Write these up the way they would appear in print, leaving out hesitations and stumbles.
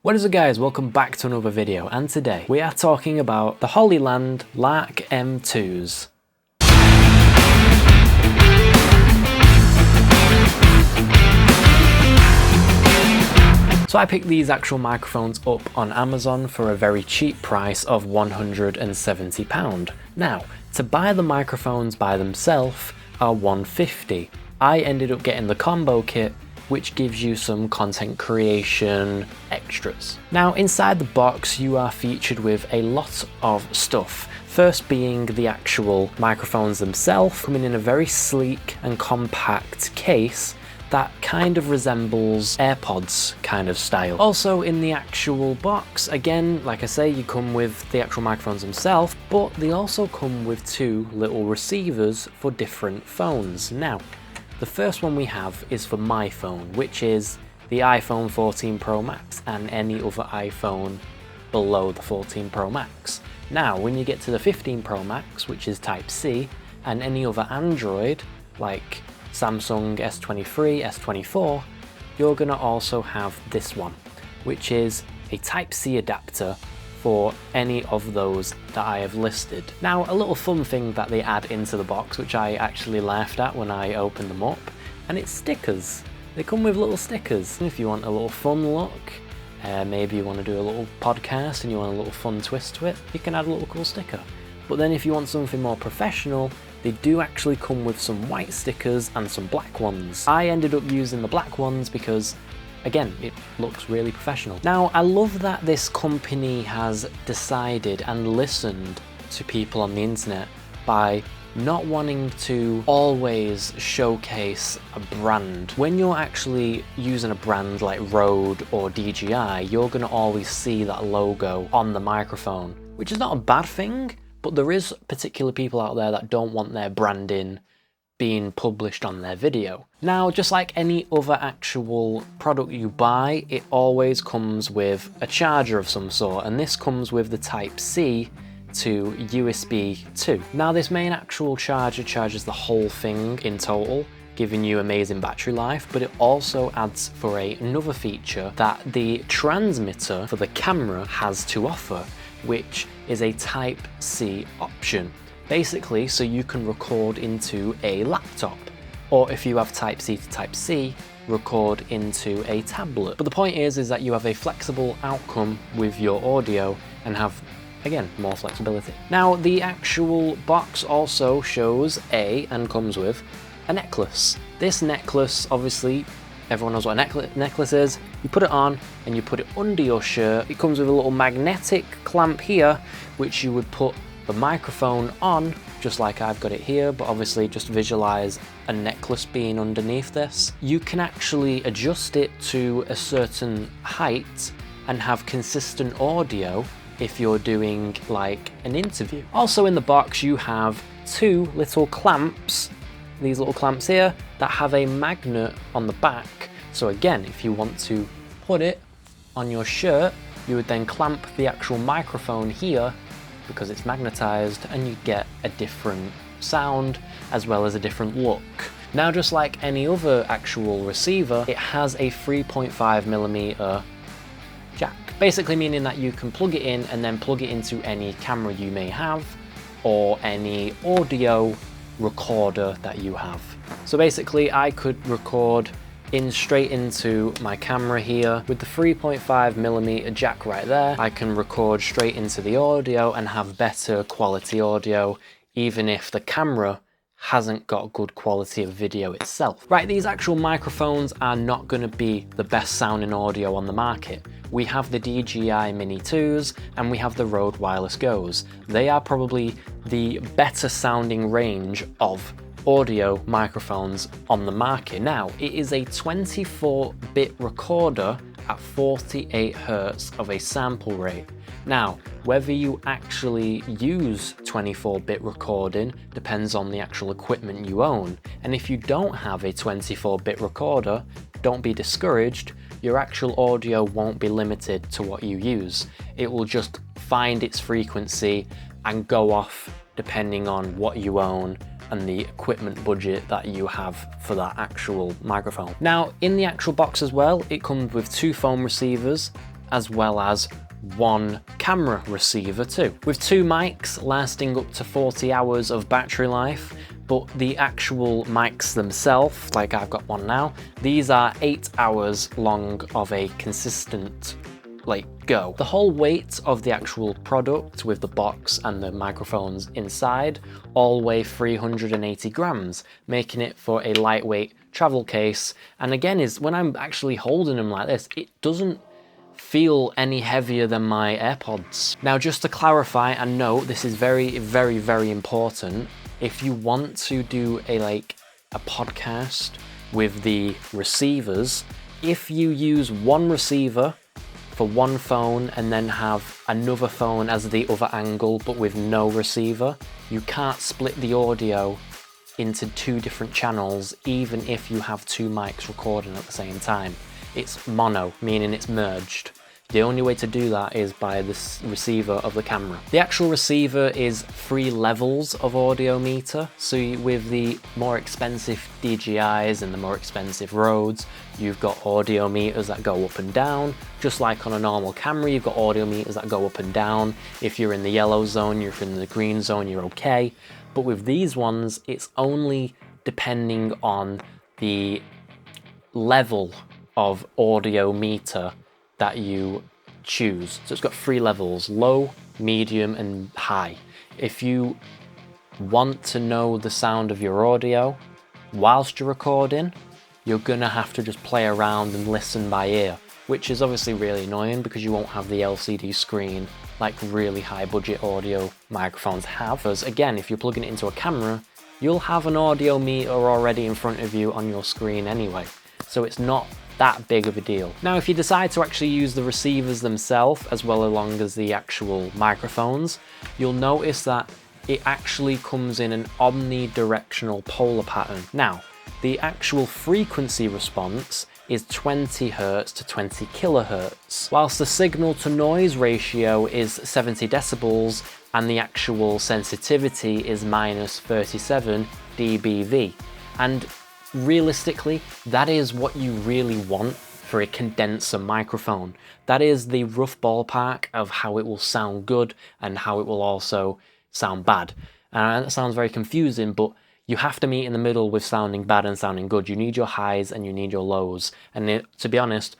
What is up guys, welcome back to another video, and today we are talking about the Hollyland Lark M2s. So I picked these actual microphones up on Amazon for a very cheap price of £170. Now, to buy the microphones by themselves are £150. I ended up getting the combo kit, which gives you some content creation extras. Now inside the box you are featured with a lot of stuff. First being the actual microphones themselves, coming in a very sleek and compact case that kind of resembles AirPods kind of style. Also in the actual box, again, like I say, you come with the actual microphones themselves, but they also come with two little receivers for different phones. Now, the first one we have is for my phone, which is the iPhone 14 Pro Max and any other iPhone below the 14 Pro Max. Now, when you get to the 15 Pro Max, which is Type-C, and any other Android, like Samsung S23, S24, you're gonna also have this one, which is a Type-C adapter for any of those that I have listed. Now, a little fun thing that they add into the box, which I actually laughed at when I opened them up, and it's stickers. They come with little stickers. If you want a little fun look, maybe you want to do a little podcast and you want a little fun twist to it, you can add a little cool sticker. But then if you want something more professional, they do actually come with some white stickers and some black ones. I ended up using the black ones because, again, it looks really professional. Now, I love that this company has decided and listened to people on the internet by not wanting to always showcase a brand. When you're actually using a brand like Rode or DJI, you're gonna always see that logo on the microphone, which is not a bad thing, but there is particular people out there that don't want their branding being published on their video. Now, just like any other actual product you buy, it always comes with a charger of some sort, and this comes with the Type-C to USB 2. Now, this main actual charger charges the whole thing in total, giving you amazing battery life, but it also adds for another feature that the transmitter for the camera has to offer, which is a Type-C option. Basically, so you can record into a laptop, or if you have Type-C to Type-C, record into a tablet. But the point is that you have a flexible outcome with your audio and have, again, more flexibility. Now, the actual box also shows and comes with a necklace. This necklace, obviously, everyone knows what a necklace is. You put it on and you put it under your shirt. It comes with a little magnetic clamp here, which you would put the microphone on, just like I've got it here, but obviously just visualize a necklace being underneath this. You can actually adjust it to a certain height and have consistent audio if you're doing like an interview. Also in the box you have two little clamps, these little clamps here, that have a magnet on the back. So again, if you want to put it on your shirt, you would then clamp the actual microphone here because it's magnetized, and you get a different sound as well as a different look. Now, just like any other actual receiver, it has a 3.5mm jack, basically meaning that you can plug it in and then plug it into any camera you may have or any audio recorder that you have. So basically I could record straight into my camera here with the 3.5mm jack right there. I can record straight into the audio and have better quality audio, even if the camera hasn't got good quality of video itself. Right, these actual microphones are not going to be the best sounding audio on the market. We have the DJI Mini 2s and we have the Rode Wireless Go's. They are probably the better sounding range of audio microphones on the market. Now, it is a 24-bit recorder at 48 Hz of a sample rate. Now, whether you actually use 24-bit recording depends on the actual equipment you own. And if you don't have a 24-bit recorder, don't be discouraged. Your actual audio won't be limited to what you use. It will just find its frequency and go off depending on what you own and the equipment budget that you have for that actual microphone. Now, in the actual box as well, it comes with two phone receivers as well as one camera receiver too, with 2 mics lasting up to 40 hours of battery life. But the actual mics themselves, like I've got one now, these are 8 hours long of a consistent go. The whole weight of the actual product with the box and the microphones inside all weigh 380 grams, making it for a lightweight travel case. And again, when I'm actually holding them like this, it doesn't feel any heavier than my AirPods. Now, just to clarify and note, this is very, very, very important. If you want to do a podcast with the receivers, if you use one receiver for one phone and then have another phone as the other angle but with no receiver, you can't split the audio into 2 different channels even if you have 2 mics recording at the same time. It's mono, meaning it's merged. The only way to do that is by the receiver of the camera. The actual receiver is 3 levels of audio meter. So with the more expensive DJIs and the more expensive Rodes, you've got audio meters that go up and down. Just like on a normal camera, you've got audio meters that go up and down. If you're in the yellow zone, you're in the green zone, you're okay. But with these ones, it's only depending on the level of audio meter that you choose. So it's got 3 levels: low, medium, and high. If you want to know the sound of your audio whilst you're recording, you're gonna have to just play around and listen by ear, which is obviously really annoying because you won't have the LCD screen like really high budget audio microphones have. Because again, if you're plugging it into a camera, you'll have an audio meter already in front of you on your screen anyway. So it's not that big of a deal. Now, if you decide to actually use the receivers themselves as well along as the actual microphones, you'll notice that it actually comes in an omnidirectional polar pattern. Now, the actual frequency response is 20 Hz to 20 kHz, whilst the signal to noise ratio is 70 decibels and the actual sensitivity is -37 dBV. And realistically, that is what you really want for a condenser microphone. That is the rough ballpark of how it will sound good and how it will also sound bad. And that sounds very confusing, but you have to meet in the middle with sounding bad and sounding good. You need your highs and you need your lows. And to be honest,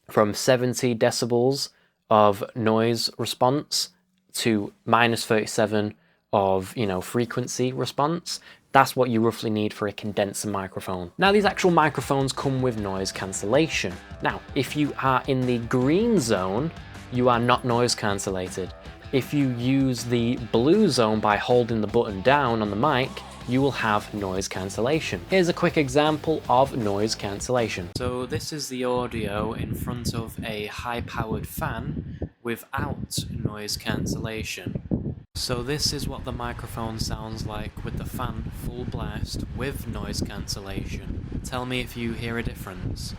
from 70 decibels of noise response to -37 of, frequency response, that's what you roughly need for a condenser microphone. Now, these actual microphones come with noise cancellation. Now, if you are in the green zone, you are not noise cancellated. If you use the blue zone by holding the button down on the mic, you will have noise cancellation. Here's a quick example of noise cancellation. So this is the audio in front of a high-powered fan without noise cancellation. So this is what the microphone sounds like with the fan full blast with noise cancellation. Tell me if you hear a difference.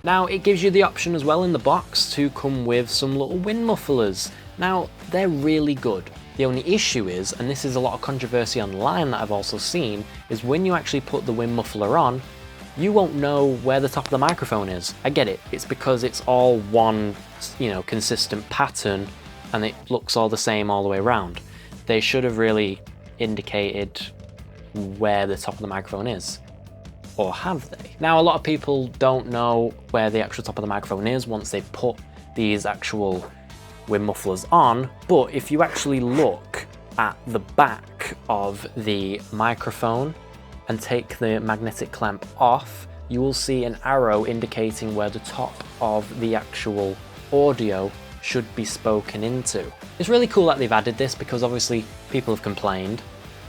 Now, it gives you the option as well in the box to come with some little wind mufflers. Now, they're really good. The only issue is, and this is a lot of controversy online that I've also seen, is when you actually put the wind muffler on, you won't know where the top of the microphone is. I get it, it's because it's all one, consistent pattern and it looks all the same all the way around. They should have really indicated where the top of the microphone is. Or have they? Now, a lot of people don't know where the actual top of the microphone is once they put these actual wind mufflers on, but if you actually look at the back of the microphone and take the magnetic clamp off, you will see an arrow indicating where the top of the actual audio should be spoken into. It's really cool that they've added this because obviously people have complained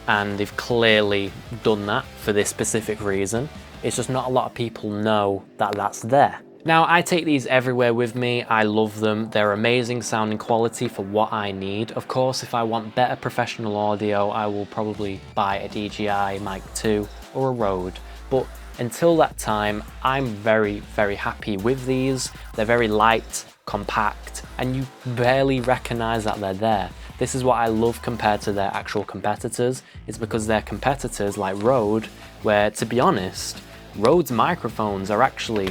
and they've clearly done that for this specific reason. It's just not a lot of people know that that's there. Now, I take these everywhere with me. I love them. They're amazing sounding quality for what I need. Of course, if I want better professional audio, I will probably buy a DJI Mic 2 or a Rode. But until that time, I'm very, very happy with these. They're very light, compact, and you barely recognize that they're there. This is what I love compared to their actual competitors. It's because their competitors like Rode, where, to be honest, Rode's microphones are actually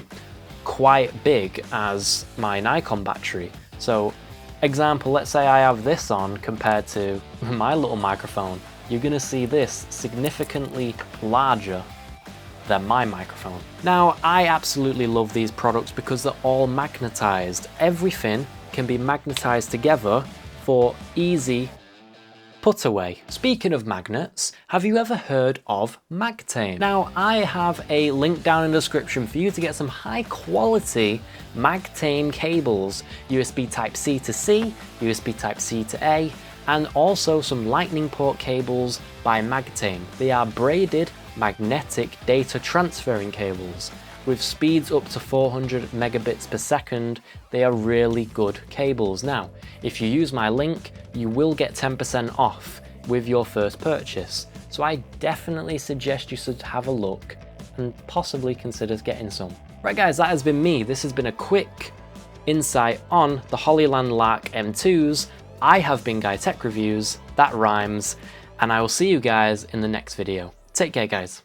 quite big as my Nikon battery. So example, let's say I have this on compared to my little microphone. You're gonna see this significantly larger than my microphone. Now, I absolutely love these products because they're all magnetized. Everything can be magnetized together for easy put away. Speaking of magnets, have you ever heard of Magtame? Now, I have a link down in the description for you to get some high quality Magtame cables, USB Type-C to C, USB Type-C to A, and also some lightning port cables by Magtame. They are braided magnetic data transferring cables. With speeds up to 400 megabits per second, they are really good cables. Now, if you use my link, you will get 10% off with your first purchase. So I definitely suggest you should have a look and possibly consider getting some. Right guys, that has been me. This has been a quick insight on the Hollyland Lark M2s. I have been Guy Tech Reviews, that rhymes, and I will see you guys in the next video. Take care guys.